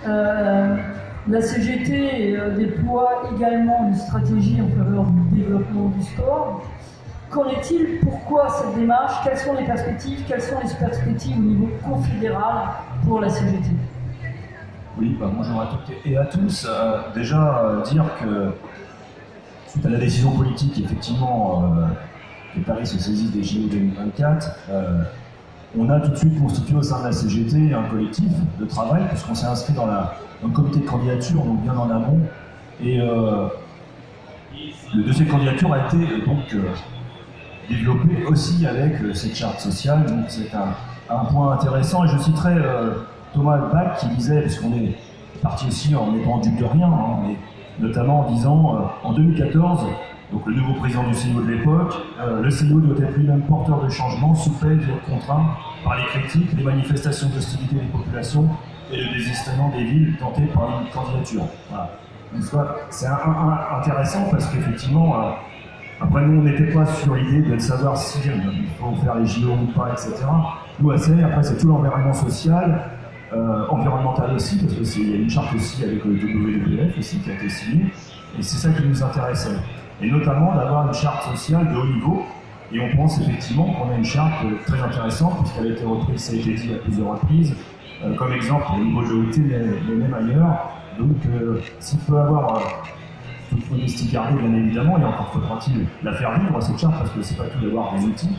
La CGT déploie également une stratégie en faveur du développement du sport. Qu'en est-il? Pourquoi cette démarche? Quelles sont les perspectives? Quelles sont les perspectives au niveau confédéral pour la CGT? Oui, bonjour à toutes et à tous. Déjà, dire que suite à la décision politique, effectivement, que Paris se saisisse des JO 2024, on a tout de suite constitué au sein de la CGT un collectif de travail, puisqu'on s'est inscrit dans un comité de candidature, donc bien en amont. Et le dossier de candidature a été donc développé aussi avec cette charte sociale, donc c'est un point intéressant. Et je citerai Thomas Bach qui disait, puisqu'on est parti aussi en étant dupe de rien, mais notamment en disant en 2014, donc le nouveau président du CIO de l'époque, le CIO doit être lui-même porteur de changement, sous peine d'être contraint par les critiques, les manifestations d'hostilité des populations et le désistement des villes tentées par une candidature. Voilà. C'est intéressant parce qu'effectivement, après nous on n'était pas sur l'idée de savoir si il faut faire les JO ou pas, etc. Nous, après c'est tout l'environnement social, environnemental aussi, parce qu'il y a une charte aussi avec le WWF aussi qui a été signée, et c'est ça qui nous intéressait. Et notamment d'avoir une charte sociale de haut niveau, et on pense effectivement qu'on a une charte très intéressante, puisqu'elle a été reprise, ça a été dit à plusieurs reprises, comme exemple au niveau de l'OIT, mais même ailleurs. Donc s'il peut avoir toute modestie gardée, bien évidemment, et encore faudra-t-il la faire vivre, cette charte, parce que c'est pas tout d'avoir des outils,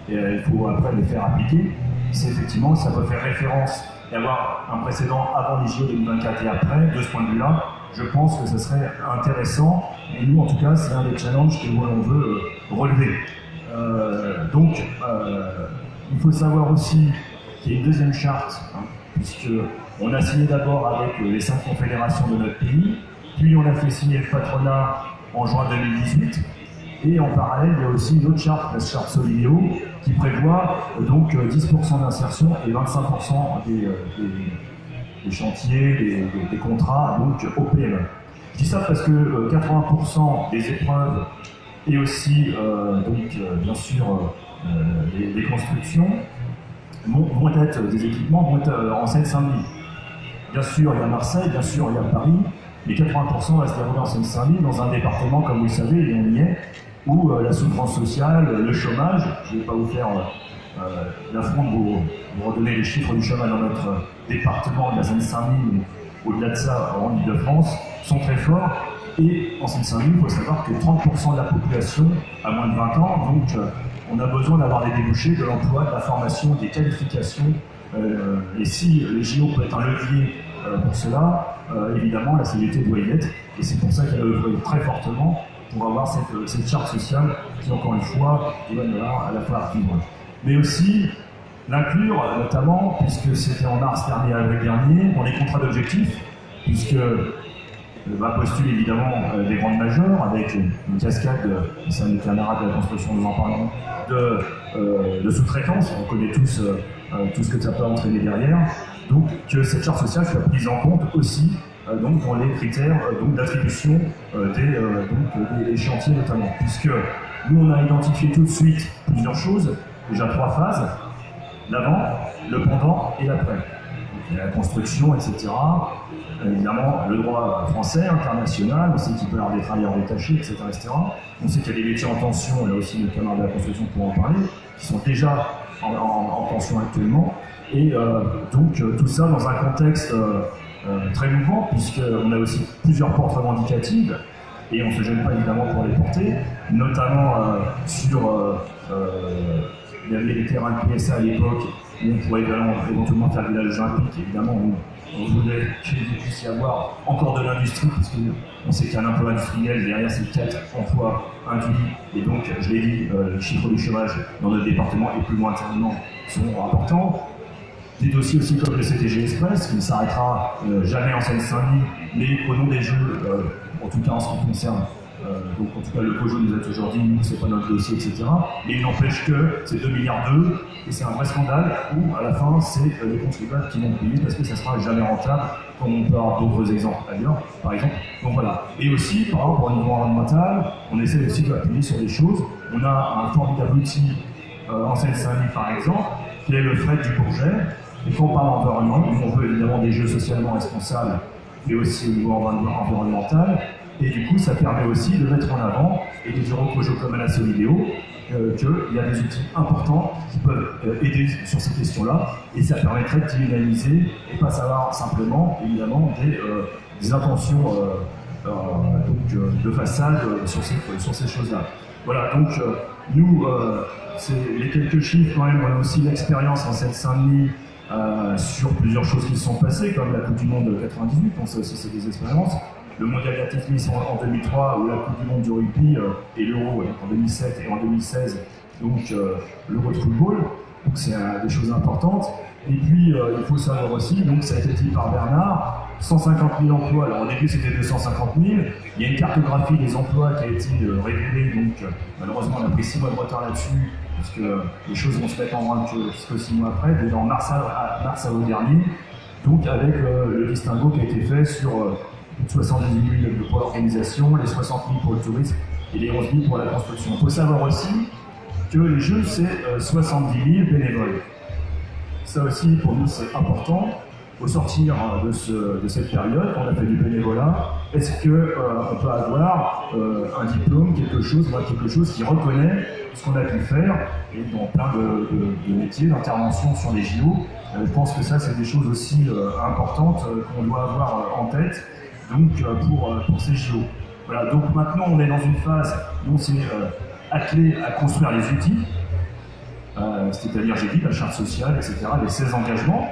et il faut après les faire appliquer. C'est effectivement, ça peut faire référence et avoir un précédent avant les JO 2024 et après, de ce point de vue-là, je pense que ce serait intéressant, et nous en tout cas c'est un des challenges que l'on veut relever. Donc il faut savoir aussi qu'il y a une deuxième charte, puisqu'on a signé d'abord avec les 5 confédérations de notre pays, puis on a fait signer le patronat en juin 2018, et en parallèle il y a aussi une autre charte, la charte Solideo, qui prévoit donc 10% d'insertion et 25% des chantiers, des contrats donc au PME. Je dis ça parce que 80% des épreuves et aussi bien sûr des constructions vont être des équipements vont être en Seine-Saint-Denis. Bien sûr il y a Marseille, bien sûr il y a Paris, mais 80% va se dérouler en Seine-Saint-Denis, dans un département comme vous le savez, et on y est, où la souffrance sociale, le chômage, je ne vais pas vous faire l'affront de vous redonner les chiffres du chômage dans notre département de la Seine-Saint-Denis, mais au-delà de ça, en Ile-de-France, sont très forts. Et en Seine-Saint-Denis, il faut savoir que 30% de la population a moins de 20 ans, donc on a besoin d'avoir des débouchés, de l'emploi, de la formation, des qualifications. Et si les JO peuvent être un levier pour cela, évidemment, la CGT doit y être. Et c'est pour ça qu'elle a œuvré très fortement pour avoir cette charte sociale qui, encore une fois, doit à la fois vivre. Mais aussi l'inclure, notamment, puisque c'était en mars dernier, avril dernier, dans les contrats d'objectifs, puisque va postuler évidemment des grandes majeures avec une cascade, c'est un camarade de la construction, nous en parlons, de sous-traitance. On connaît tous tout ce que ça peut entraîner derrière. Donc que cette charte sociale soit prise en compte aussi donc dans les critères d'attribution des chantiers notamment. Puisque nous on a identifié tout de suite plusieurs choses, déjà 3 phases, l'avant, le pendant et l'après. La construction, etc. Évidemment, le droit français, international, on sait qu'il peut y avoir des travailleurs détachés, etc., etc. On sait qu'il y a des métiers en tension, là aussi, le camarade de la construction pour en parler, qui sont déjà en tension actuellement. Et donc, tout ça dans un contexte très mouvant, puisqu'on a aussi plusieurs portes revendicatives, et on ne se gêne pas évidemment pour les porter, notamment sur il y avait les terrains de PSA à l'époque, où on pourrait éventuellement faire du village olympique, évidemment, où on voulait qu'il puisse y avoir encore de l'industrie, puisqu'on sait qu'il y a un emploi industriel derrière ces 4 emplois induits, et donc, je l'ai dit, les chiffres du chômage dans notre département et plus lointainement sont importants. Des dossiers aussi comme le CTG Express, qui ne s'arrêtera jamais en Seine-Saint-Denis, mais prenons des jeux, en tout cas en ce qui concerne. Donc en tout cas le COJO nous a toujours dit, nous c'est pas notre dossier, etc. Mais il n'empêche que c'est 2,2 milliards, et c'est un vrai scandale où à la fin c'est les contribuables qui vont payer parce que ça sera jamais rentable, comme on peut avoir d'autres exemples ailleurs, par exemple. Donc voilà. Et aussi, par exemple, au niveau environnemental, on essaie aussi d'appuyer sur des choses. On a un formidable outil en Seine-Saint-Denis par exemple, qui est le fret du Bourget, Et quand on parle d'environnement, on veut évidemment des jeux socialement responsables, mais aussi au niveau environnemental. Et du coup, ça permet aussi de mettre en avant, et de dire au COJO comme à la Solidéo, qu'il y a des outils importants qui peuvent aider sur ces questions-là, et ça permettrait de dynamiser et pas savoir simplement, évidemment, des intentions de façade sur ces choses-là. Voilà, donc nous, c'est les quelques chiffres quand même, on a aussi l'expérience en Seine-Saint-Denis sur plusieurs choses qui se sont passées, comme la Coupe du Monde de 98, donc ça aussi c'est des expériences. Le mondial d'athlétisme en 2003, ou la Coupe du Monde du rugby et l'Euro en 2007 et en 2016, donc l'Euro de football, donc c'est des choses importantes. Et puis il faut savoir aussi, donc ça a été dit par Bernard, 150 000 emplois, alors au début c'était 250 000, il y a une cartographie des emplois qui a été révélée, donc malheureusement on a pris 6 mois de retard là-dessus, parce que les choses vont se mettre en branle que 6 mois après, déjà en mars-avril dernier, donc avec le distinguo qui a été fait sur plus de 78 000 pour l'organisation, les 60 000 pour le tourisme et les 11 000 pour la construction. Il faut savoir aussi que les Jeux, c'est 70 000 bénévoles. Ça aussi, pour nous, c'est important. Au sortir de cette période, on a fait du bénévolat, est-ce qu'on peut avoir un diplôme, quelque chose qui reconnaît ce qu'on a pu faire, et dans plein de métiers, d'intervention sur les JO. Je pense que ça, c'est des choses aussi importantes qu'on doit avoir en tête. Donc pour ces JO. Voilà, donc maintenant on est dans une phase où on s'est attelé à construire les outils, c'est-à-dire j'ai dit la charte sociale, etc., les 16 engagements.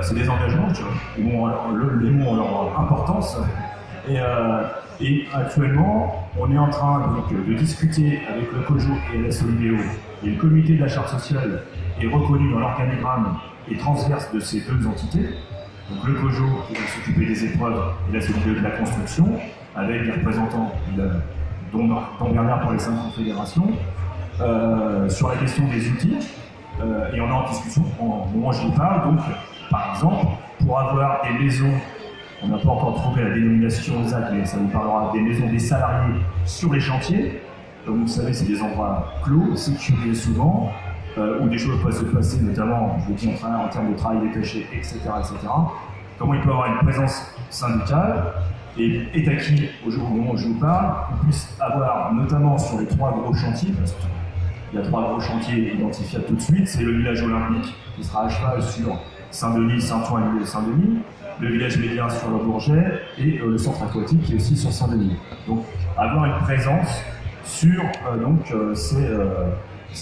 C'est des engagements, tu vois, les mots ont leur importance. Et actuellement, on est en train donc, de discuter avec le COJO et la Solidéo, et le comité de la charte sociale est reconnu dans l'organigramme et transverse de ces deux entités. Donc le COJO qui va s'occuper des épreuves et la Solidéo de la construction, avec des représentants, dont Bernard pour les 5 confédérations, sur la question des outils. Et on est en discussion au moment où je vous parle. Donc, par exemple, pour avoir des maisons, on n'a pas encore trouvé la dénomination exacte, mais ça vous parlera des maisons des salariés sur les chantiers. Comme vous savez, c'est des endroits clos, sécurisés souvent, où des choses peuvent se passer, notamment, je vous dis, en termes de travail détaché, etc., etc. Comment il peut y avoir une présence syndicale et est acquis au moment où je vous parle, qu'on puisse avoir, notamment sur les 3 gros chantiers, parce qu'il y a 3 gros chantiers identifiables tout de suite, c'est le village olympique qui sera à cheval sur Saint-Denis, Saint-Ouen et Saint-Denis, le village média sur le Bourget et le centre aquatique qui est aussi sur Saint-Denis. Donc avoir une présence sur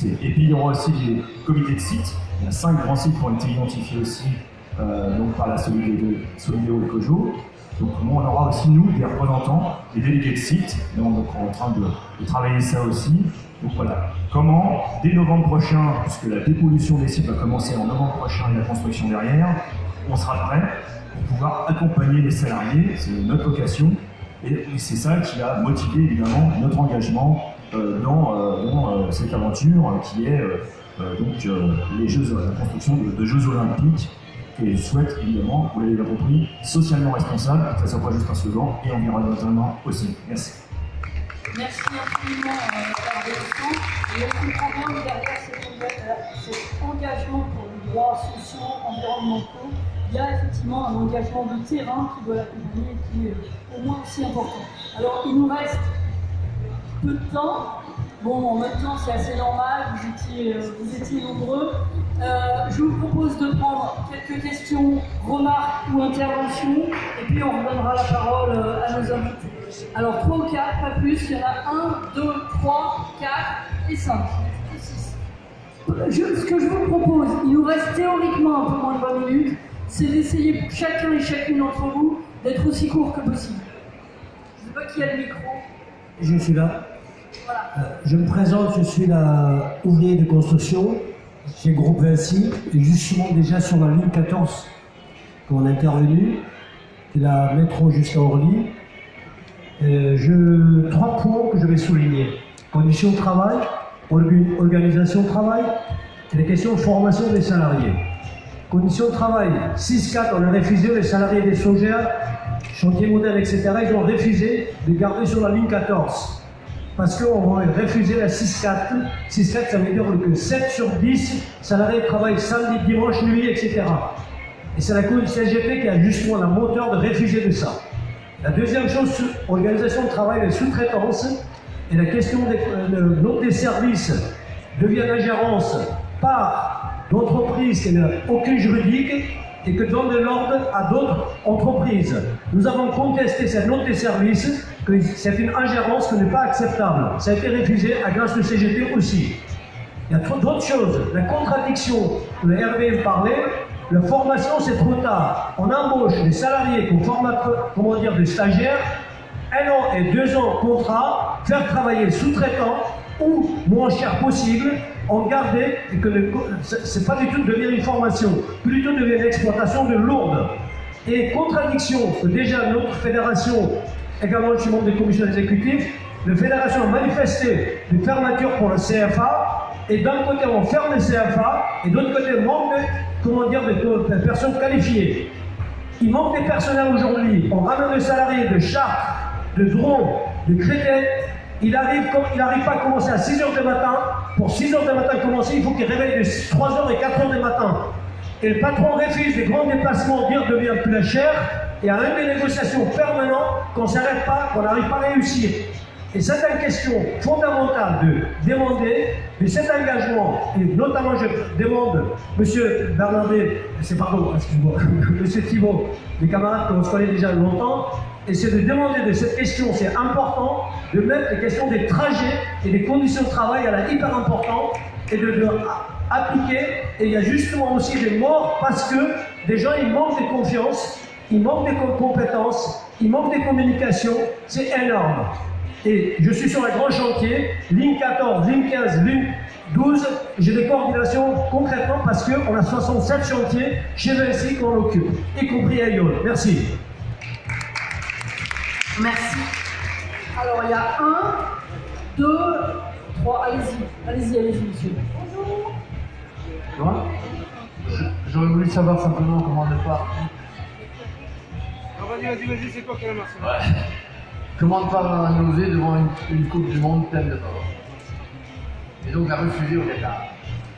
et puis il y aura aussi des comités de sites. Il y a 5 grands sites qui ont été identifiés aussi par la Solidéo et COJO. Donc on aura aussi nous des représentants, des délégués de sites. Donc on est en train de travailler ça aussi. Donc voilà. Comment, dès novembre prochain, puisque la dépollution des sites va commencer en novembre prochain et la construction derrière, on sera prêt pour pouvoir accompagner les salariés, c'est notre vocation, et c'est ça qui a motivé évidemment notre engagement dans cette aventure qui est les Jeux, la construction de Jeux Olympiques, et je souhaite évidemment, vous l'avez compris, socialement responsable, que ça soit pas juste un slogan, et environnementalement aussi. Merci. Merci infiniment, Bertrand. Et on comprend bien que derrière cet engagement pour les droits sociaux, environnementaux, il y a effectivement un engagement de terrain qui doit l'accompagner et qui est au moins aussi important. Alors, il nous reste peu de temps. Bon, en même temps, c'est assez normal, vous étiez nombreux. Je vous propose de prendre quelques questions, remarques ou interventions, et puis on redonnera la parole à nos invités. Alors 3 ou 4, pas plus, il y en a 1, 2, 3, 4 et 5, et 6. Ce que je vous propose, il nous reste théoriquement un peu moins de 20 minutes, c'est d'essayer pour chacun et chacune d'entre vous d'être aussi court que possible. Je ne sais pas qui a le micro. Je suis là. Voilà. Je me présente, je suis ouvrier de construction chez Groupe Vinci, et justement déjà sur la ligne 14 qu'on a intervenu, c'est la métro jusqu'à Orly. 3 points que je vais souligner. Conditions de travail, organisation de travail, et les questions de formation des salariés. Conditions de travail, 6-4, on a refusé, les salariés des Sogea, chantier modèle, etc., ils ont refusé de garder sur la ligne 14. parce qu'on va refuser la 6-4. 6-4, ça veut dire que 7 sur 10 salariés travaillent samedi, dimanche, nuit, etc. Et c'est la CGT qui a justement la moteur de refuser de ça. La deuxième chose, organisation de travail et sous-traitance, et la question de l'ordre des services devient ingérence par d'entreprises qui n'ont aucune juridique et que donnent de l'ordre à d'autres entreprises. Nous avons contesté cette note des services, que c'est une ingérence qui n'est pas acceptable. Ça a été refusé à grâce de CGT aussi. Il y a d'autres choses. La contradiction, le RVM parlait, la formation c'est trop tard. On embauche des salariés qu'on forme, comment dire, des stagiaires, 1 an et 2 ans contrat, faire travailler sous-traitant ou moins cher possible, en garder, et que c'est pas du tout devenir une formation, plutôt devenir une exploitation de lourde. Et contradiction, que déjà notre fédération, également je suis membre des commissions exécutives, la fédération a manifesté des fermetures pour le CFA, et d'un côté on ferme le CFA, et d'autre côté on manque, comment dire, de personnes qualifiées. Il manque des personnels aujourd'hui, on ramène des salariés de Chartres, de Drôme, de Créteil. Il n'arrive pas à commencer à 6h du matin. Pour 6h du matin commencer, il faut qu'il réveille de 3h et 4h du matin. Et le patron refuse des grands déplacements, dire devient plus cher, et à des négociations permanentes qu'on ne s'arrête pas, qu'on n'arrive pas à réussir. Et c'est une question fondamentale de demander de cet engagement, et notamment je demande, M. Bernardet, excuse-moi, M. Thibault, des camarades qu'on se connaît déjà longtemps, et c'est de demander de cette question, c'est important, de mettre les questions des trajets et des conditions de travail, elle est hyper importante, et de appliquer. Et il y a justement aussi des morts parce que des gens, ils manquent de confiance, ils manquent de compétences, ils manquent de communication, c'est énorme. Et je suis sur un grand chantier, ligne 14, ligne 15, ligne 12, j'ai des coordinations concrètement parce qu'on a 67 chantiers chez Vinci qu'on occupe, y compris à Lyon. Merci. Merci. Alors il y a 1, 2, 3, allez-y, monsieur. Bonjour. Moi, j'aurais voulu savoir simplement comment ne pas. Vas-y, c'est quoi qui est la marche? Comment ne pas avoir la nausée devant une Coupe du Monde pleine de faveurs. Et donc la refuser au départ.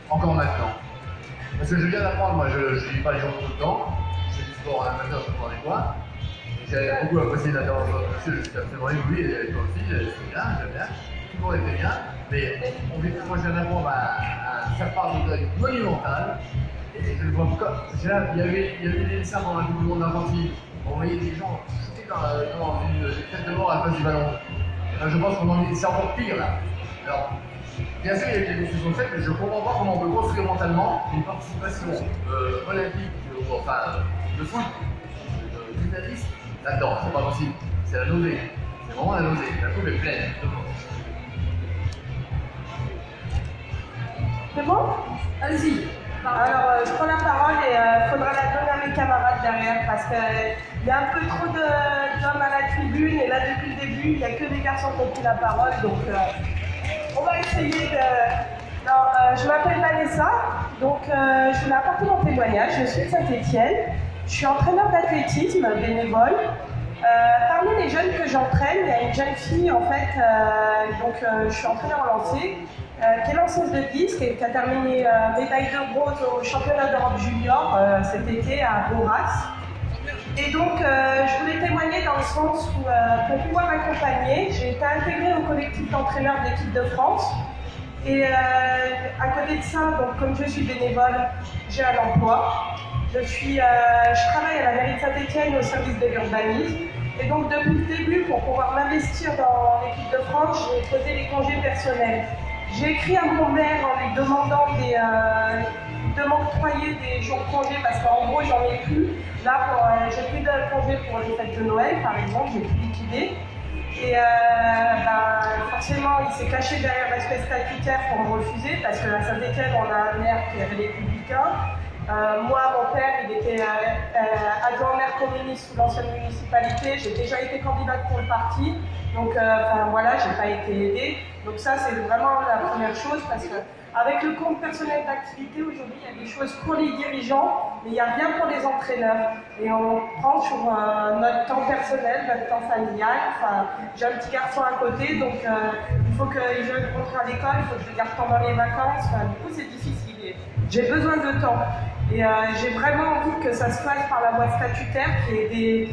Encore maintenant. Parce que je viens d'apprendre, moi je ne lis pas les gens tout le temps, je fais du sport en amateur, je prends des points. J'ai beaucoup apprécié l'intervention de monsieur, je suis absolument ébloui, et toi aussi, c'est bien, j'aime bien. Tout le monde était bien, mais moi je viens d'apprendre ça part de deuil monumental. Et je le vois comme. Il y avait des dessins pendant la Coupe du Monde d'Argentine. On voyait des gens shooter dans une tête de mort à la place du ballon. Je pense qu'on c'est encore pire là. Alors, bien sûr, il y a eu des décisions faites, mais je ne comprends pas comment on peut construire mentalement une participation olympique, enfin de foot, d'humanisme là-dedans. C'est pas possible. C'est la nausée. C'est vraiment la nausée. La coupe est pleine. C'est bon? Allez-y. Alors, je prends la parole et il faudra la donner à mes camarades derrière parce qu'il y a un peu trop d'hommes à la tribune et là, depuis le début, il n'y a que des garçons qui ont pris la parole. Donc, on va essayer de... Alors, je m'appelle Vanessa, donc je voulais apporter mon témoignage. Je suis de Saint-Étienne. Je suis entraîneur d'athlétisme bénévole. Parmi les jeunes que j'entraîne, il y a une jeune fille, en fait, je suis entraîneur en lancer, qui est lanceuse de disque et qui a terminé médaille de bronze au championnat d'Europe junior cet été à Boras. Et donc, je voulais témoigner dans le sens où, pour pouvoir m'accompagner, j'ai été intégrée au collectif d'entraîneurs de l'équipe de France. Et à côté de ça, donc, comme je suis bénévole, j'ai un emploi. Je travaille à la mairie de Saint-Étienne au service de l'urbanisme. Et donc, depuis le début, pour pouvoir m'investir dans l'équipe de France, j'ai posé les congés personnels. J'ai écrit à mon maire en lui demandant de m'octroyer des jours de congé parce qu'en gros, j'en ai plus. Là, j'ai plus de congé pour les fêtes de Noël, par exemple, j'ai tout liquidé. Et forcément, il s'est caché derrière l'aspect statutaire pour me refuser parce qu'à Saint-Étienne, on a un maire qui est républicain. Moi, mon père, il était adjoint maire communiste sous l'ancienne municipalité. J'ai déjà été candidate pour le parti. Donc, voilà, j'ai pas été aidée. Donc ça, c'est vraiment la première chose parce que avec le compte personnel d'activité, aujourd'hui, il y a des choses pour les dirigeants mais il n'y a rien pour les entraîneurs. Et on prend sur notre temps personnel, notre temps familial. Enfin, j'ai un petit garçon à côté, donc il faut que je rentre à l'école, il faut que je le garde pendant les vacances. Enfin, du coup, c'est difficile. J'ai besoin de temps. Et j'ai vraiment envie que ça se fasse par la voie statutaire, qu'il y ait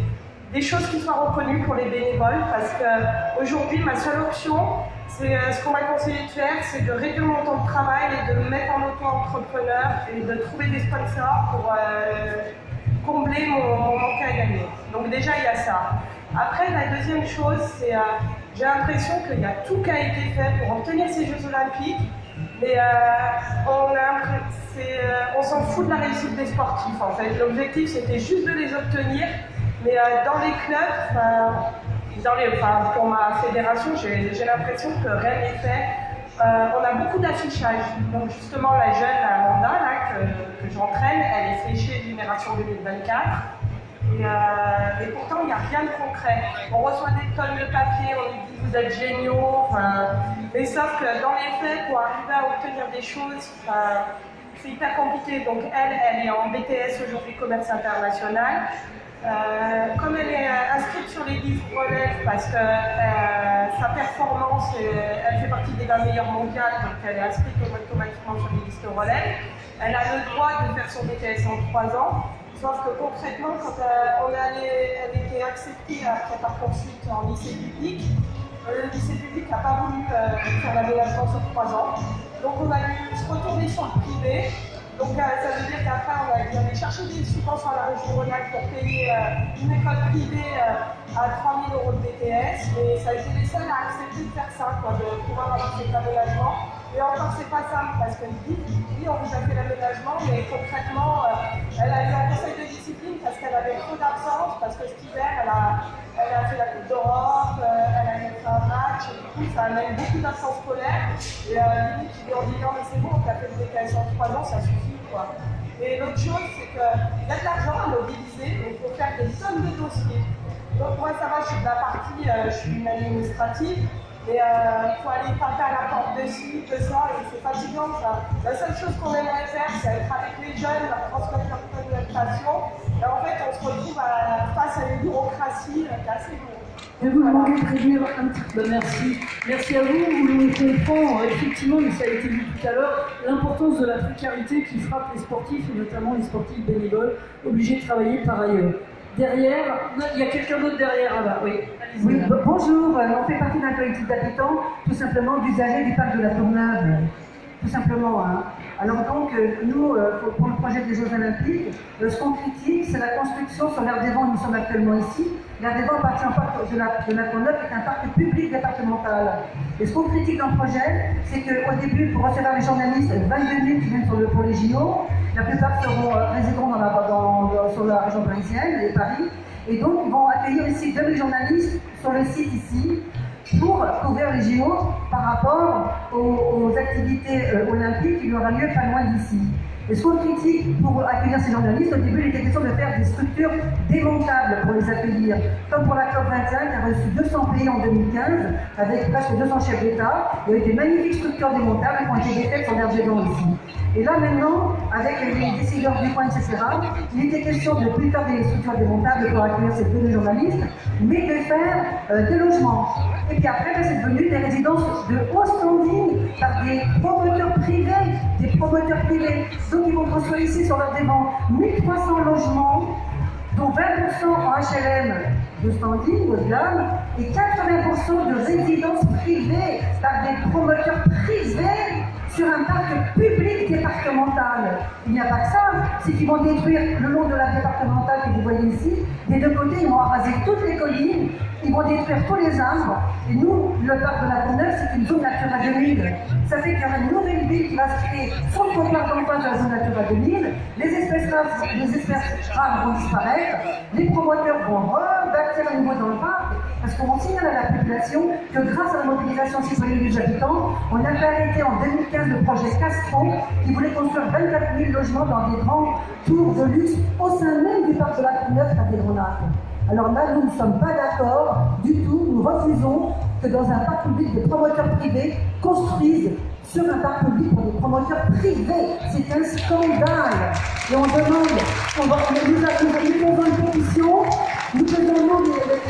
des choses qui soient reconnues pour les bénévoles, parce qu'aujourd'hui, ma seule option, c'est ce qu'on m'a conseillé de faire, c'est de réduire mon temps de travail et de me mettre en auto-entrepreneur et de trouver des sponsors pour combler mon manque à gagner. Donc déjà, il y a ça. Après, la deuxième chose, c'est j'ai l'impression qu'il y a tout qui a été fait pour obtenir ces Jeux Olympiques, mais on s'en fout de la réussite des sportifs en fait. L'objectif c'était juste de les obtenir, mais dans les clubs, pour ma fédération, j'ai l'impression que rien n'est fait. On a beaucoup d'affichage. Donc justement la jeune Amanda là, que j'entraîne, elle est fléchée Génération 2024. Mais pourtant, il n'y a rien de concret. On reçoit des tonnes de papier, on nous dit vous êtes géniaux, mais sauf que dans les faits, pour arriver à obtenir des choses, c'est hyper compliqué. Donc elle est en BTS aujourd'hui, commerce international. Comme elle est inscrite sur les livres relève parce que sa performance, elle fait partie des 20 meilleures mondiales, donc elle est inscrite automatiquement sur les listes relève. Elle a le droit de faire son BTS en 3 ans. Sauf que concrètement, quand elle était acceptée après Parcoursup en lycée public, le lycée public n'a pas voulu faire l'aménagement sur 3 ans. Donc on a dû se retourner sur le privé. Donc ça veut dire qu'après on a dû aller chercher des subventions à la région Rhône-Alpes pour payer une école privée à 3 000 € de BTS. Et ça a été les seuls à accepter de faire ça, de pouvoir avoir cet aménagement. Et encore, c'est pas simple parce qu'elle dit, oui, on vous a fait l'aménagement, mais concrètement, elle a eu un conseil de discipline parce qu'elle avait trop d'absence, parce que cet hiver, elle a fait la Coupe d'Europe, elle a fait un match, et du coup, ça amène beaucoup d'absence scolaire. Et limite, ils lui ont dit, non, mais c'est bon, on t'a fait le BTS en 3 ans, ça suffit, quoi. Et l'autre chose, c'est qu'il y a de l'argent à mobiliser, donc il faut faire des tonnes de dossiers. Donc moi, ça va, je suis de la partie, je suis une administrative. Et il faut aller taper à la porte de ci, de ça, et c'est fatigant ça. La seule chose qu'on aimerait faire, c'est être avec les jeunes, leur transmettre notre passion. Et en fait, on se retrouve face à une bureaucratie qui est assez lourde. Je vais vous demander de réduire un petit peu. Merci. Merci à vous. Vous comprend effectivement, mais ça a été dit tout à l'heure, l'importance de la précarité qui frappe les sportifs, et notamment les sportifs bénévoles, obligés de travailler par ailleurs. Derrière, il y a quelqu'un d'autre derrière là-bas, oui. Oui, bonjour, on fait partie d'un collectif d'habitants, tout simplement d'usagers du parc de la Tourneuve, tout simplement. Hein. Alors donc, nous, pour le projet des Jeux Olympiques, ce qu'on critique, c'est la construction sur l'aire des Vents où nous sommes actuellement ici. L'aire des Vents appartient au parc de la Tourneuve, qui est un parc public départemental. Et ce qu'on critique dans le projet, c'est qu'au début, pour recevoir les journalistes, 22 000 qui viennent pour les JO, la plupart résideront sur la région parisienne et Paris. Et donc, ils vont accueillir ici 2 000 journalistes sur le site ici pour couvrir les JO par rapport aux activités olympiques qui aura lieu pas loin d'ici. Et ce qu'on critique pour accueillir ces journalistes, au début, il était question de faire des structures démontables pour les accueillir. Comme pour la COP21 qui a reçu 200 pays en 2015, avec presque 200 chefs d'État, il y a eu des magnifiques structures démontables qui ont été défaites sur l'aire des Vents ici. Et là maintenant, avec les décideurs du coin, etc., il était question de plus faire des structures démontables pour accueillir ces 2 journalistes, mais de faire des logements. Et puis après, c'est devenu des résidences de haut standing par des promoteurs privés. Donc ils vont construire ici sur leur dévent 1300 logements, dont 20% en HLM de standing, haut de gamme, et 80% de résidences privées par des promoteurs privés sur un parc public départemental. Il n'y a pas que ça, c'est qu'ils vont détruire le long de la départementale que vous voyez ici. Des deux côtés, ils vont raser toutes les collines, ils vont détruire tous les arbres. Et nous, le parc de la Tourneuve, c'est une zone Natura 2000. Ça fait qu'il y aura une nouvelle ville qui va se créer sur le trottoir d'en face de la zone Natura 2000. Les espèces rares vont disparaître. Les promoteurs vont rebâtir à nouveau dans le parc. Parce qu'on signale à la population que grâce à la mobilisation citoyenne des habitants, on a fait arrêter en 2015 le projet Castro qui voulait construire 24 000 logements dans des grands tours de luxe au sein même du parc de la Tourneuve à Cadéronac. Alors là, nous ne sommes pas d'accord du tout. Nous refusons que dans un parc public, des promoteurs privés construisent sur un parc public pour des promoteurs privés. C'est un scandale. Et on demande, nous faisons une pétition, nous faisons nous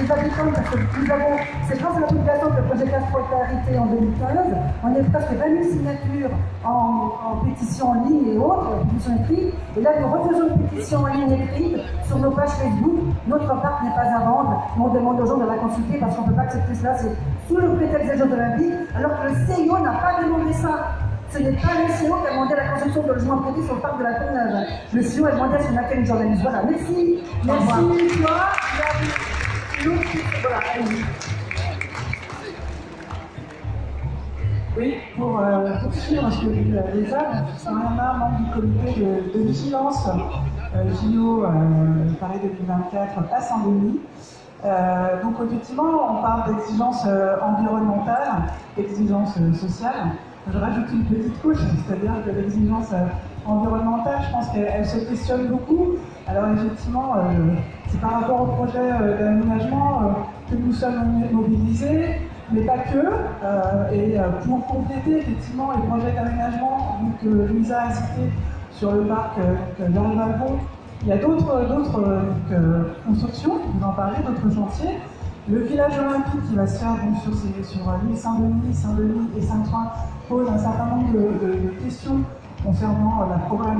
les habitants, parce que nous avons, c'est grâce à la population que le projet Castro a été arrêté en 2015. On est presque 20 000 signatures en pétition en ligne et autres, en pétition écrite. Et là, nous refaisons une pétition en ligne écrite sur nos pages Facebook. Notre parc n'est pas à vendre, mais on demande aux gens de la consulter parce qu'on ne peut pas accepter cela. C'est sous le prétexte des Jeux Olympiques, alors que le CIO n'a pas demandé ça. Ce n'est pas le CIO qui a demandé la construction de logements privés sur le parc de la Courneuve. Le CIO a demandé à ce qu'on accueille les journalistes. Voilà, merci. Merci, toi. Voilà, allez-y. Oui, pour poursuivre ce que dit les hommes, c'est un membre du comité de vigilance JO Paris 2024 à Saint-Denis. Donc effectivement, on parle d'exigence environnementale, d'exigence sociale. Je rajoute une petite couche, c'est-à-dire que l'exigence environnementale, je pense qu'elle se questionne beaucoup. Alors effectivement, c'est par rapport au projet d'aménagement que nous sommes mobilisés, mais pas que. Et pour compléter effectivement les projets d'aménagement que Louisa a cités sur le parc Georges Valbon, il y a d'autres constructions, vous en parlez, d'autres chantiers. Le village olympique qui va se faire donc, sur l'île Saint-Denis et Saint-Ouen pose un certain nombre de questions concernant la programmation.